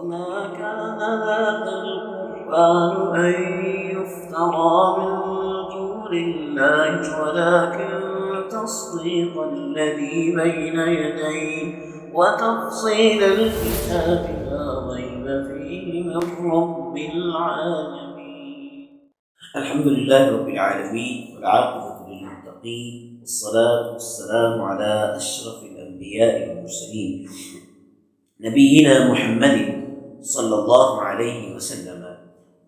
وما كان هذا القرآن أن يفترى من دون الله ولكن تصديق الذي بين يديه وتفصيل الكتاب لا ريب فيه من رب العالمين. الحمد لله رب العالمين والعاقبة للمتقين والصلاة والسلام على أشرف الأنبياء والمرسلين نبينا محمد صلى الله عليه وسلم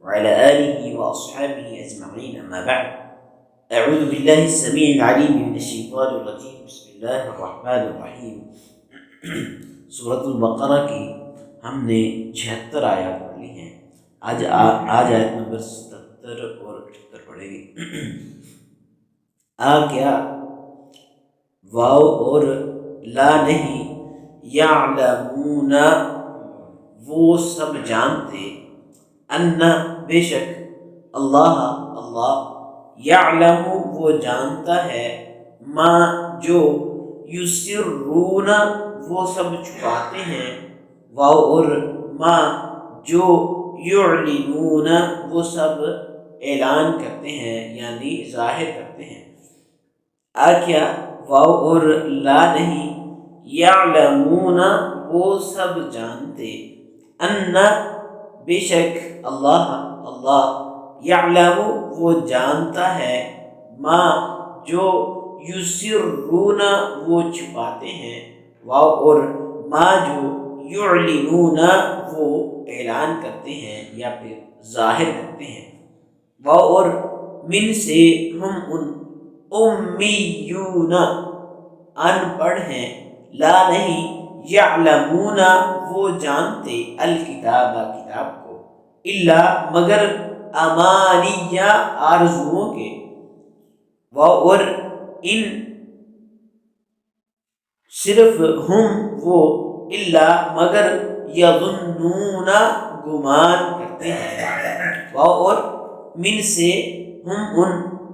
وعلى آله وأصحابه أجمعين. أما بعد، أعوذ بالله السميع العليم من الشيطان الرجيم. بسم الله الرحمن الرحیم. سورۃ البقرہ کی ہم نے 76 آیات پڑھ لی ہیں. آج آیت نمبر 77 اور 78 پڑھیں گے. کیا واو اور لا نہیں، یعلمون وہ سب جانتے، ان بے شک اللہ یعلم وہ جانتا ہے، ما جو یسرون وہ سب چھپاتے ہیں، واو اور ما جو یعلنون وہ سب اعلان کرتے ہیں یعنی ظاہر کرتے ہیں. کیا واو اور لا نہیں، یعلمون وہ سب جانتے، ان بے شک اللہ یعلم وہ جانتا ہے، ما جو یسرون وہ چھپاتے ہیں، واو اور ما جو یعلنون وہ اعلان کرتے ہیں یا پھر ظاہر کرتے ہیں. واو اور من سے ہم ان امیون ان پڑھ ہیں، لا نہیں یعلمون وہ جانتے، الکتاب کتاب کو، الا مگر امانیہ آرزوؤں کے. واو اور ان صرف ہم وہ، الا مگر یظنون گمان کرتے ہیں. واو اور من سے ہم ان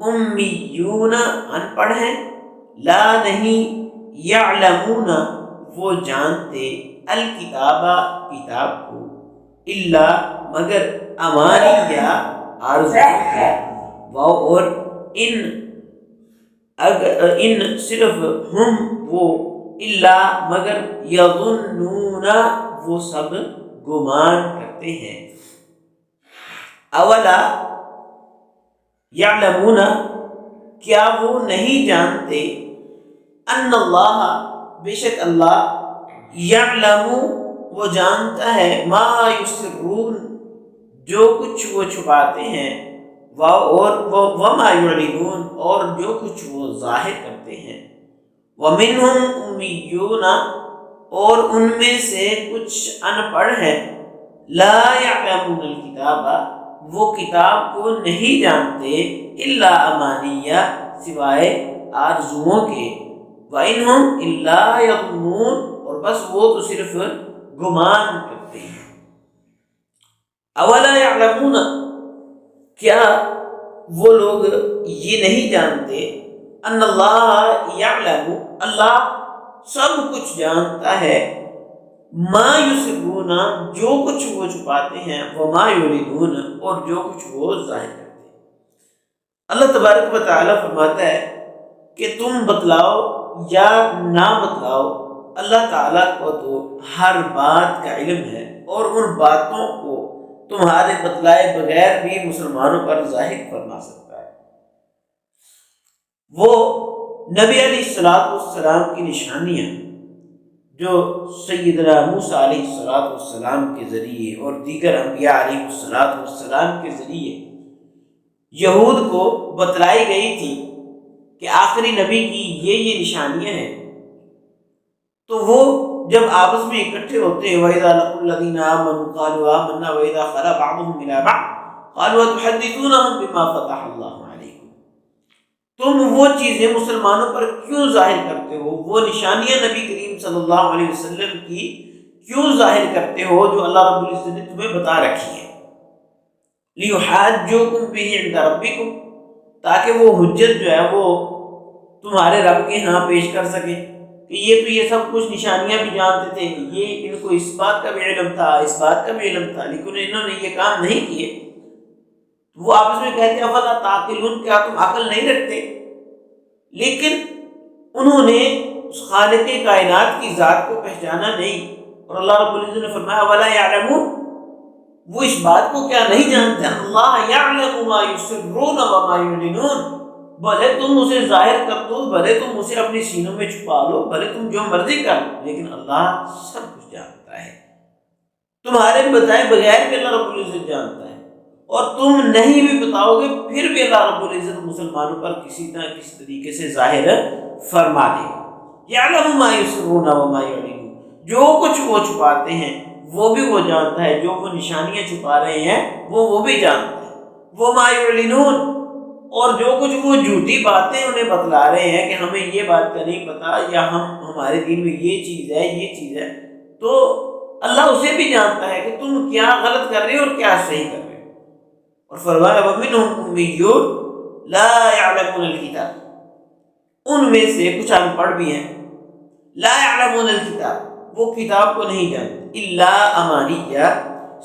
امیون ان پڑھ ہیں، لا نہیں یعلمون وہ جانتے، الکتاب کتاب کو، الا مگر امانیہ آرزوؤں کے. واو اور ان صرف ہم وہ، الا مگر یظنون وہ سب گمان کرتے ہیں. اولا یعلمون کیا وہ نہیں جانتے، ان اللہ بے شک اللہ، یعلم وہ جانتا ہے، ما یسرون جو کچھ وہ چھپاتے ہیں، اور وما یعلنون اور جو کچھ وہ ظاہر کرتے ہیں. ومنہم امیون اور ان میں سے کچھ ان پڑھ ہیں، لا یعلمون الکتاب وہ کتاب کو نہیں جانتے، الا امانیہ سوائے آرزوؤں کے، وَإِنْهُمْ إِلَّا يَظُنُّونَ اور بس وہ تو صرف گمان کرتے ہیں. اولا یعلمون کیا وہ لوگ یہ نہیں جانتے، ان اللہ یعلم اللہ سب کچھ جانتا ہے، ما یسرون جو کچھ وہ چھپاتے ہیں، وما یعلنون اور جو کچھ وہ ظاہر کرتے ہیں. اللہ تبارک و تعالی فرماتا ہے کہ تم بتلاؤ یا نہ بتلاؤ، اللہ تعالیٰ کو تو ہر بات کا علم ہے، اور ان باتوں کو تمہارے بتلائے بغیر بھی مسلمانوں پر ظاہر فرما سکتا ہے. وہ نبی علیہ السلام کی نشانیاں جو سیدنا موسیٰ علیہ السلام کے ذریعے اور دیگر انبیاء علیہ السلام کے ذریعے یہود کو بتلائی گئی تھی کہ آخری نبی کی یہ نشانیاں ہیں، تو وہ جب آپس میں اکٹھے ہوتے ہیں، وَإِذَا لَقُوا الَّذِينَ آمَنُوا قَالُوا آمَنَّا وَإِذَا خَلَا بَعْضُهُمْ إِلَىٰ بَعْضٍ قَالُوا أَتُحَدِّثُونَهُمْ بِمَا فَتَحَ اللَّهُ عَلَيْكُمْ تم وہ چیزیں مسلمانوں پر کیوں ظاہر کرتے ہو، وہ نشانیاں نبی کریم صلی اللہ علیہ وسلم کی کیوں ظاہر کرتے ہو جو اللہ رب العزت نے تمہیں بتا رکھی ہے. لِيُحَاجُّوكُمْ بِهِ عِندَ رَبِّكُمْ تاکہ وہ حجت جو ہے وہ تمہارے رب کے ہاں پیش کر سکیں. کہ یہ تو یہ سب کچھ نشانیاں بھی جانتے تھے، یہ ان کو اس بات کا بھی علم تھا، اس بات کا بھی علم تھا، لیکن انہوں نے یہ کام نہیں کیے۔ وہ آپس میں کہتے افلا تعقلون، کیا تم عقل نہیں رکھتے؟ لیکن انہوں نے اس خالق کائنات کی ذات کو پہچانا نہیں، اور اللہ رب العزت نے فرمایا ولا یعلمون، وہ اس بات کو کیا نہیں جانتے، اللہ یعلم ما یسرون وما یعلنون، بھلے تم اسے ظاہر کر دو، بھلے تم اسے اپنے سینوں میں چھپا لو، بھلے تم جو مرضی کر لو، لیکن اللہ سب کچھ جانتا ہے، تمہارے بتائے بغیر بھی اللہ رب العزت جانتا ہے، اور تم نہیں بھی بتاؤ گے پھر بھی اللہ رب العزت مسلمانوں پر کسی طرح کسی طریقے سے ظاہر فرما دے گا۔ یعلم ما یسرون وما یعلنون، جو کچھ وہ چھپاتے ہیں وہ بھی وہ جانتا ہے، جو وہ نشانیاں چھپا رہے ہیں وہ بھی جانتا ہے، وہ ما یعلنون، اور جو کچھ وہ جھوٹی باتیں انہیں بتلا رہے ہیں کہ ہمیں یہ بات کا نہیں پتا، یا ہمارے دین میں یہ چیز ہے یہ چیز ہے، تو اللہ اسے بھی جانتا ہے کہ تم کیا غلط کر رہے ہو اور کیا صحیح کر رہے ہو۔ اور فرمایا وَمِنْهُمْ أُمِّيُّونَ لَا يَعْلَمُونَ الْكِتَابَ، ان میں سے کچھ ان پڑھ بھی ہیں، لا يعلمون الکتاب، وہ کتاب کو نہیں جانتے، الا امانیہ،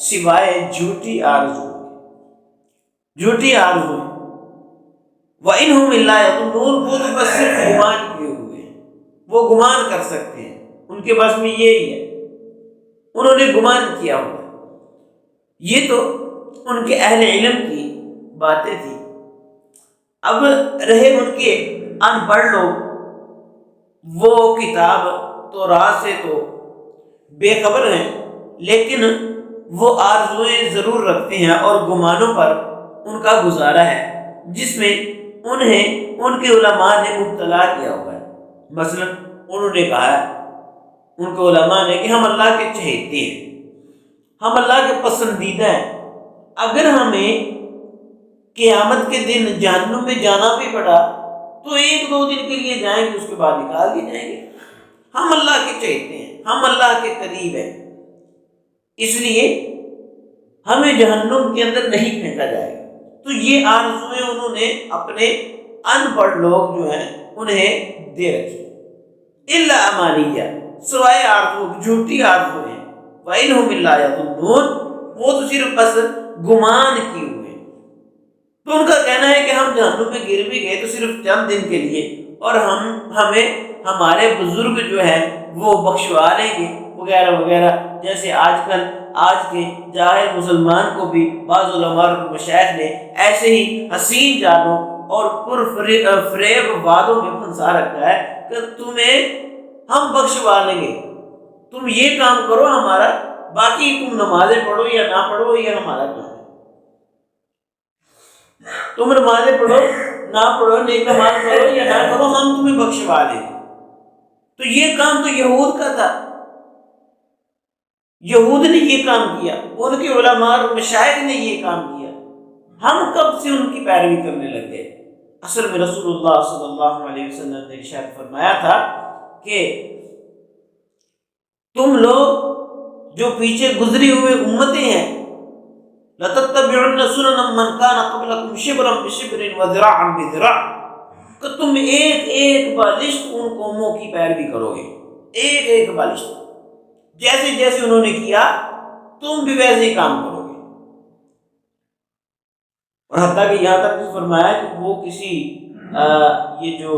سوائے جھوٹی آرزو، جھوٹی آرزو، وَإِنْهُمْ إِلَّا يَظُنُّونَ، وہ تو بس صرف گمان کیے ہوئے ہیں، وہ گمان کر سکتے ہیں، ان کے بس میں یہی ہے، انہوں نے گمان کیا ہوا ہے۔ یہ تو ان کے اہل علم کی باتیں تھی۔ اب رہے ان کے ان پڑھ لوگ، وہ کتاب تورات سے تو بے خبر ہیں، لیکن وہ آرزوئیں ضرور رکھتے ہیں اور گمانوں پر ان کا گزارا ہے، جس میں انہیں ان کے علماء نے مبتلا کیا ہوا ہے۔ مثلا انہوں نے کہا، ان کے علماء نے، کہ ہم اللہ کے چہیتے ہیں، ہم اللہ کے پسندیدہ ہیں، اگر ہمیں قیامت کے دن جہنم میں جانا بھی پڑا تو 1-2 دن کے لیے جائیں گے، اس کے بعد نکال دیے جائیں گے، ہم اللہ کے چہیتے ہیں، ہم اللہ کے قریب ہیں، اس لیے ہمیں جہنم کے اندر نہیں پھینکا جائے گا۔ تو یہ آرزویں انہوں نے اپنے ان پڑھ لوگ جو ہیں انہیں دے رکھی، الا امانیہ، سوائے آرزو، جھوٹی آرزو ہیں، وَإِنْهُمْ إِلَّا يَظُنُّونَ، وہ تو صرف بس گمان کیے ہوئے ہیں۔ تو ان کا کہنا ہے کہ ہم جہنم میں گر بھی گئے تو صرف چند دن کے لیے، اور ہمیں ہمارے بزرگ جو ہیں وہ بخشوا لیں گے وغیرہ وغیرہ، جیسے آج کے جاہل مسلمان کو بھی بعض علماء اور مشائخ نے ایسے ہی حسین جالوں اور فریب وعدوں میں پھنسا رکھا ہے کہ تمہیں ہم بخشوا لیں گے، تم یہ کام کرو ہمارا، باقی تم نمازیں پڑھو یا نہ پڑھو یہ ہمارا کام ہے، تم نمازیں پڑھو نہ پڑھو، نیک نماز کرو یا نہ کرو، ہم تمہیں بخشوا لیں گے۔ تو یہ کام تو یہود کا تھا، یہود نے یہ کام کیا، ان کے علماء اور مشائخ نے یہ کام کیا، ہم کب سے ان کی پیروی کرنے لگ گئے؟ اصل میں رسول اللہ صلی اللہ علیہ وسلم نے ارشاد فرمایا تھا کہ تم لوگ جو پیچھے گزری ہوئے امتیں ہیں، لَتَتَّبِعُنَّ سُنَنَ مَنْ كَانَ قَبْلَكُمْ شِبْرًا بِشِبْرٍ وَذِرَاعًا بِذِرَاعٍ، کہ تم ایک ایک بالشت ان قوموں کی پیروی کرو گے، ایک ایک بالشت، جیسے جیسے انہوں نے کیا تم بھی ویسے ہی کام کرو گے۔ اور حتیٰ کہ یہاں تک بھی فرمایا کہ وہ کسی یہ جو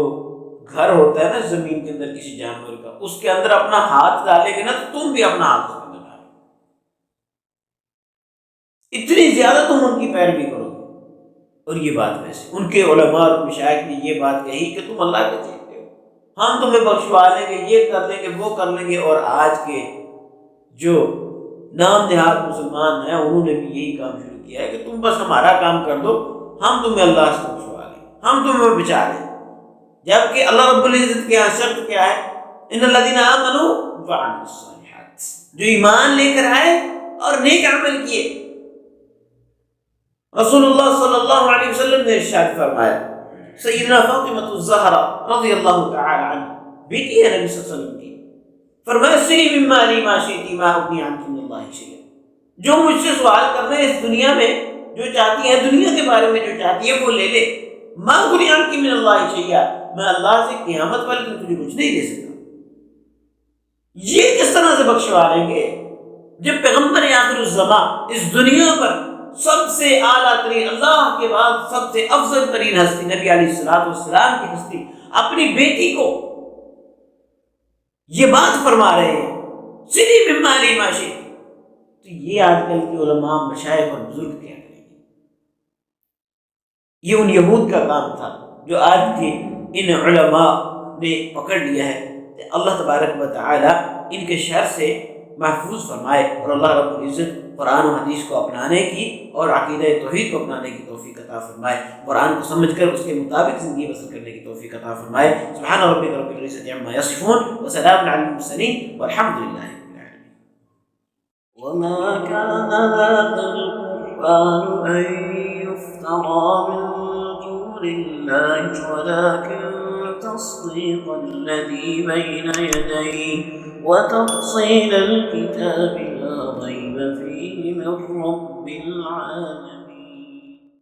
گھر ہوتا ہے نا زمین کے اندر کسی جانور کا، اس کے اندر اپنا ہاتھ ڈالے گے نا تو تم بھی اپنا ہاتھ اس کے اندر ڈالو، اتنی زیادہ تم ان کی پیروی کرو گے۔ اور یہ بات ویسے ان کے علماء اور مشائخ نے یہ بات کہی کہ تم اللہ کے چاہتے ہو، ہم تمہیں بخشوا لیں گے، یہ کر لیں گے وہ کر لیں گے۔ اور آج کے جو نام نہاد مسلمان ہیں انہوں نے بھی یہی کام شروع کیا ہے کہ تم بس ہمارا کام کر دو، ہم تمہیں اللہ سے بخشوا لیں، ہم تمہیں بچا لیں۔ جبکہ اللہ رب العزت کے یہاں شرط کیا ہے؟ ان الذین آمنوا وعملوا الصالحات، جو ایمان لے کر آئے اور نیک عمل کیے۔ رسول اللہ صلی اللہ علیہ وسلم نے ارشاد فرمایا، سیدنا فاطمہ الزہرا رضی اللہ تعالی عنہ بیٹی ہے نبی صلی اللہ علیہ وسلم کی، فرمایا سلی من مالی ما شئتی ما اغنی عنک من اللہ شیئا، جو مجھ سے سوال کرنا ہے اس دنیا میں، جو چاہتی ہے دنیا کے بارے میں جو چاہتی ہے وہ لے لے، ما اغنی عنک من اللہ شیئا، میں اللہ سے قیامت والے دن تجھے کچھ نہیں دے سکتا۔ یہ کس طرح سے بخشوائیں گے جب پیغمبر آخر الزمان اس دنیا پر سب سے اعلیٰ ترین، اللہ کے بعد سب سے افضل ترین ہستی نبی علیہ الصلوۃ والسلام کی ہستی اپنی بیٹی کو یہ بات فرما رہے ہیں سیدھی ممالی معاشی، تو یہ آج کل کے علماء مشائخ اور بزرگ کیا کریں گے؟ یہ ان یہود کا کام تھا جو آج کے ان علماء نے پکڑ لیا ہے۔ اللہ تبارک و تعالی ان کے شر سے محفوظ فرمائے، اور اللہ رب العزت قرآن و حدیث کو اپنانے کی اور عقیدہ توحید کو اپنانے کی توفیق عطا فرمائے، قرآن کو سمجھ کر اس کے مطابق زندگی بسر کرنے کی توفیق عطا فرمائے۔ سبحان ربک رب العزت عما یصفون وسلام علی المرسلین والحمد للہ رب العالمین۔ وما كان هذا القرآن أن يفترى من دون الله ولكن تصديق الذي بين يديه وتفصيل الكتاب لا ريب فيه من رب العالمين۔